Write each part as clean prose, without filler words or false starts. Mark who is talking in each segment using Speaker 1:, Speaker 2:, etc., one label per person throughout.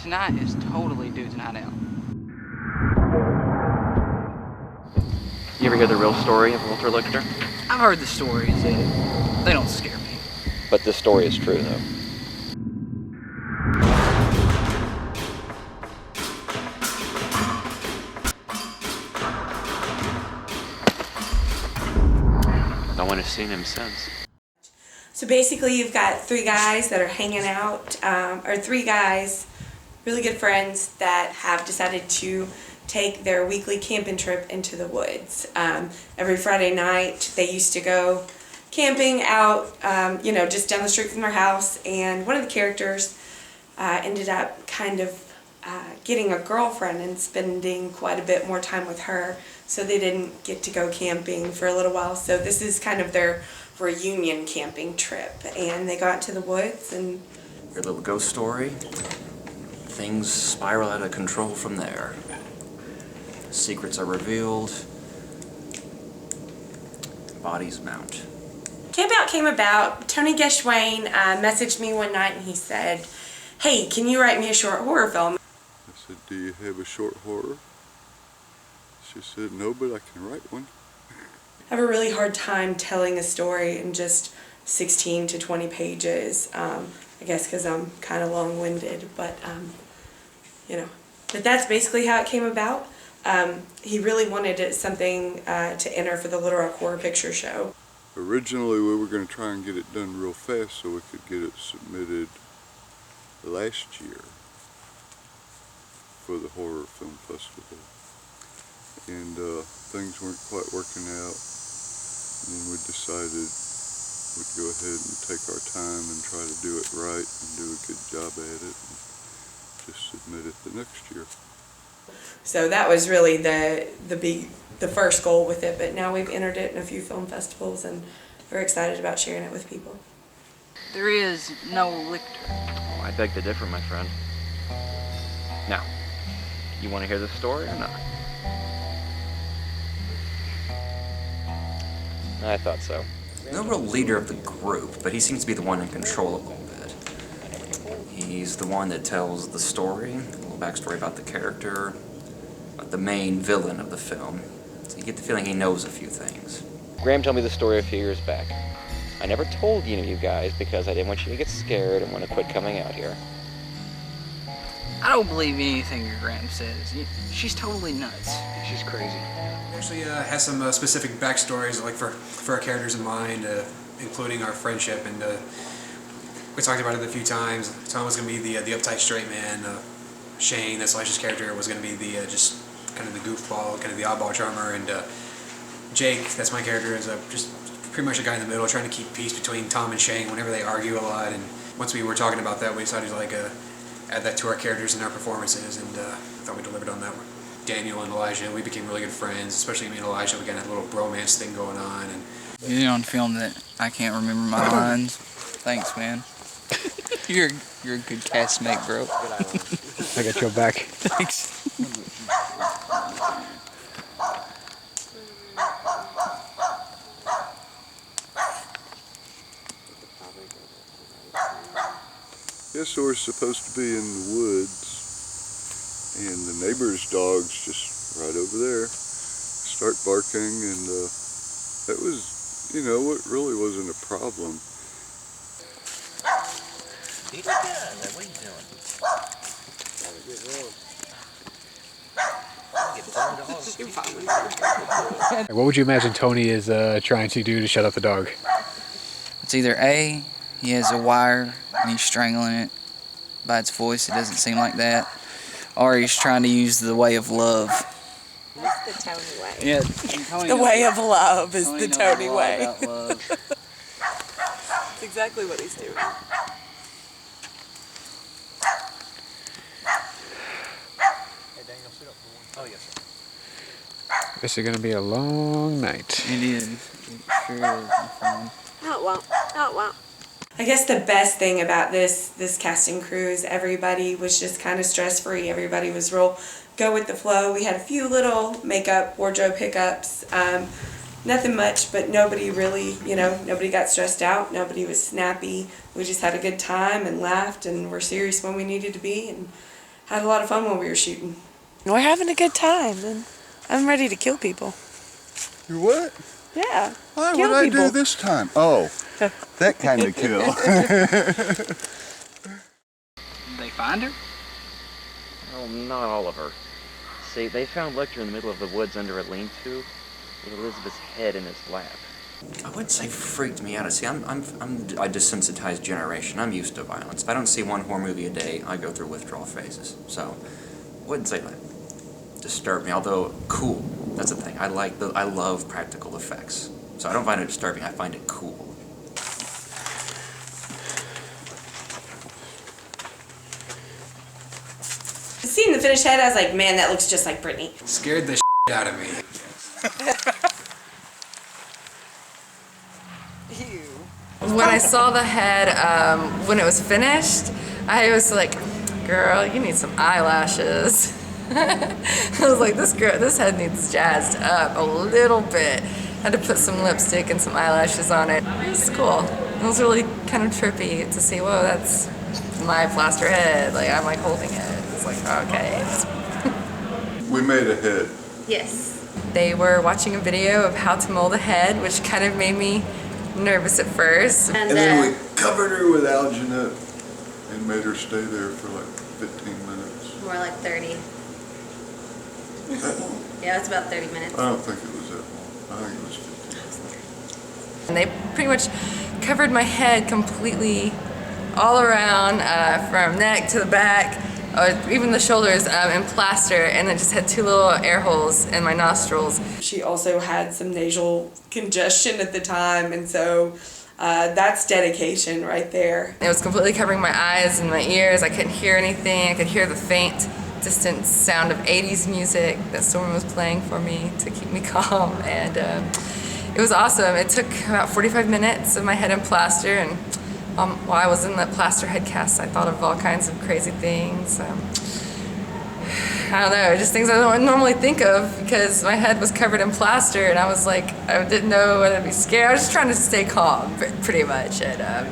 Speaker 1: tonight is totally dude's night out.
Speaker 2: You ever hear the real story of Walter Lichter?
Speaker 1: I've heard the stories. They don't scare me.
Speaker 2: But this story is true, though. No one has seen him since.
Speaker 3: So basically you've got three guys that are hanging out, or three guys, really good friends, that have decided to take their weekly camping trip into the woods. Every Friday night they used to go camping out, just down the street from their house, and one of the characters ended up kind of getting a girlfriend and spending quite a bit more time with her, so they didn't get to go camping for a little while. So this is kind of their reunion camping trip, and they got to the woods. And
Speaker 4: your little ghost story, things spiral out of control from there. Secrets are revealed, bodies mount.
Speaker 3: Campout came about. Tony Geschwain messaged me one night and he said, "Hey, can you write me a short horror film?"
Speaker 5: I said, "Do you have a short horror?" She said, "No, but I can write one."
Speaker 3: I have a really hard time telling a story in just 16 to 20 pages. I guess because I'm kind of long-winded, but but that's basically how it came about. He really wanted something to enter for the Little Rock Horror Picture Show.
Speaker 5: Originally, we were going to try and get it done real fast so we could get it submitted last year for the Horror Film Festival. And things weren't quite working out. And then we decided we'd go ahead and take our time and try to do it right and do a good job at it and just submit it the next year.
Speaker 3: So that was really the first goal with it, but now we've entered it in a few film festivals and we're excited about sharing it with people.
Speaker 1: There is no Lichter.
Speaker 2: Oh, I beg to differ, my friend. Now, you want to hear the story or not? I thought so.
Speaker 4: No real leader of the group, but he seems to be the one in control a little bit. He's the one that tells the story, a little backstory about the character, the main villain of the film. So you get the feeling he knows a few things.
Speaker 2: Graham told me the story a few years back. I never told you guys because I didn't want you to get scared and want to quit coming out here.
Speaker 1: I don't believe anything your Graham says. She's totally nuts.
Speaker 6: She's crazy. Actually, has some specific backstories, like for our characters in mind, including our friendship. And we talked about it a few times. Tom was going to be the uptight straight man. Shane, that's Slash's character, was going to be the just kind of the goofball, kind of the oddball charmer. And Jake, that's my character, is just pretty much a guy in the middle, trying to keep peace between Tom and Shane whenever they argue a lot. And once we were talking about that, we decided to add that to our characters and our performances, and I thought we delivered on that one. Daniel and Elijah, we became really good friends, especially me and Elijah. We got a little bromance thing going on. And
Speaker 1: You know on film that I can't remember my lines. Thanks, man. You're a good castmate, bro.
Speaker 6: I got your back.
Speaker 1: Thanks.
Speaker 5: Yeah, so we're supposed to be in the woods, and the neighbor's dog's just right over there start barking, and that was, what really wasn't a problem.
Speaker 7: What are you doing?
Speaker 6: What would you imagine Tony is trying to do to shut up the dog?
Speaker 1: It's either A, he has a wire and he's strangling it by its voice. It doesn't seem like that. Or he's trying to use the way of love.
Speaker 3: It's the Tony way.
Speaker 1: Yeah,
Speaker 3: The way of love is the Tony
Speaker 1: knows a lot
Speaker 3: way.
Speaker 1: about love.
Speaker 3: That's exactly what he's doing.
Speaker 7: Oh, yes, sir.
Speaker 6: This is going to be a long night.
Speaker 1: It is. It sure is, my friend.
Speaker 3: No, it won't. No, it won't. I guess the best thing about this casting crew is everybody was just kind of stress-free. Everybody was real go with the flow. We had a few little makeup, wardrobe hiccups. Nothing much, but nobody really, nobody got stressed out. Nobody was snappy. We just had a good time and laughed and were serious when we needed to be. And had a lot of fun when we were shooting.
Speaker 8: We're having a good time, and I'm ready to kill people.
Speaker 5: You what?
Speaker 8: Yeah.
Speaker 5: What
Speaker 8: kill
Speaker 5: would I
Speaker 8: people.
Speaker 5: do this time? Oh, that kind of kill.
Speaker 1: They find her?
Speaker 2: Well, not all of her. See, they found Lecter in the middle of the woods under a lean-to with Elizabeth's head in his lap.
Speaker 4: I wouldn't say freaked me out. See, I'm a desensitized generation. I'm used to violence. If I don't see one horror movie a day, I go through withdrawal phases. So, wouldn't say that disturbed me. Although cool, that's the thing. I love practical effects. So I don't find it disturbing. I find it cool.
Speaker 3: Seeing the finished head, I was like, man, that looks just like Brittany.
Speaker 6: Scared the out of me.
Speaker 9: When I saw the head, when it was finished, I was like, girl, you need some eyelashes. I was like, this head needs jazzed up a little bit. Had to put some lipstick and some eyelashes on it. It was cool. It was really kind of trippy to see, whoa, that's my plaster head. Like, I'm like holding it. It's like, okay.
Speaker 5: We made a head.
Speaker 9: Yes. They were watching a video of how to mold a head, which kind of made me nervous at first.
Speaker 5: And then we covered her with alginate and made her stay there for like 15 minutes.
Speaker 10: More like 30.
Speaker 5: That long?
Speaker 10: Yeah, it's about 30 minutes.
Speaker 5: I don't think it was that long. I think it was 15.
Speaker 9: And they pretty much covered my head completely all around, from neck to the back, even the shoulders, in plaster, and it just had 2 little air holes in my nostrils.
Speaker 3: She also had some nasal congestion at the time, and so that's dedication right there.
Speaker 9: It was completely covering my eyes and my ears. I couldn't hear anything. I could hear the faint, distant sound of 80s music that Storm was playing for me to keep me calm, and it was awesome. It took about 45 minutes of my head in plaster, and while I was in the plaster head cast, I thought of all kinds of crazy things. I don't know, just things I don't normally think of because my head was covered in plaster, and I was like, I didn't know whether to be scared. I was just trying to stay calm, pretty much. And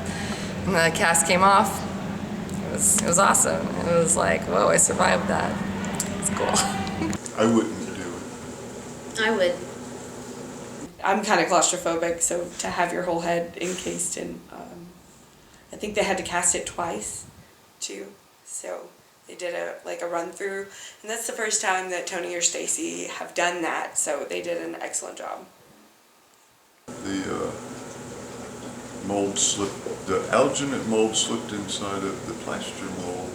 Speaker 9: when the cast came off, it was awesome. It was like, whoa, I survived that. It's cool.
Speaker 5: I wouldn't do it.
Speaker 10: I would.
Speaker 3: I'm kind of claustrophobic, so to have your whole head encased in, I think they had to cast it twice, too. So they did a run through, and that's the first time that Tony or Stacy have done that. So they did an excellent job.
Speaker 5: The mold slipped, the alginate mold slipped inside of the plaster mold,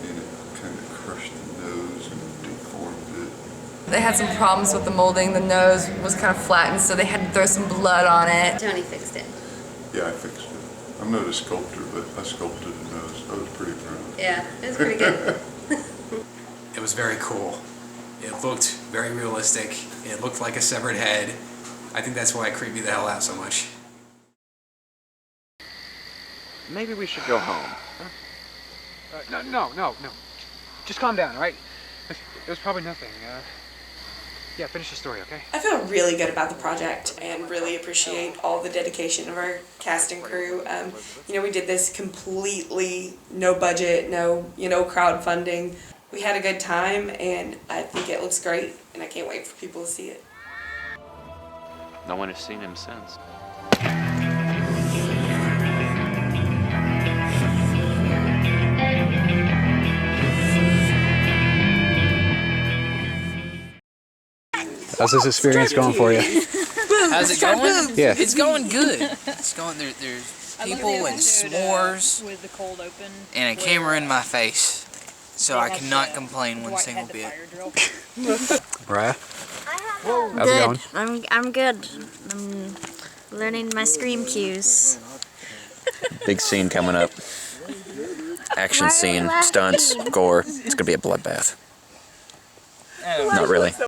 Speaker 5: and it kind of crushed the nose and deformed it.
Speaker 9: They had some problems with the molding. The nose was kind of flattened, so they had to throw some blood on it.
Speaker 10: Tony fixed it.
Speaker 5: Yeah, I fixed it. I'm not a sculptor, but I sculpted a nose. I was pretty proud.
Speaker 10: Yeah, it was pretty good.
Speaker 6: It was very cool. It looked very realistic. It looked like a severed head. I think that's why it creeped me the hell out so much.
Speaker 2: Maybe we should go home.
Speaker 7: No. Just calm down, all right? It was probably nothing. Yeah, finish your story, okay?
Speaker 3: I feel really good about the project and really appreciate all the dedication of our cast and crew. We did this completely no budget, no, crowdfunding. We had a good time, and I think it looks great, and I can't wait for people to see it.
Speaker 2: No one has seen him since.
Speaker 7: How's this experience going for you?
Speaker 1: How's it going?
Speaker 7: Yeah.
Speaker 1: It's going good. It's going. There's people and s'mores
Speaker 11: with the cold open
Speaker 1: and a camera in my face, so I cannot complain one single bit.
Speaker 7: Mariah? How's it
Speaker 11: good.
Speaker 7: going?
Speaker 11: I'm good. I'm learning my scream cues.
Speaker 2: Big scene coming up. Action scene, stunts, gore. It's gonna be a bloodbath. Not really.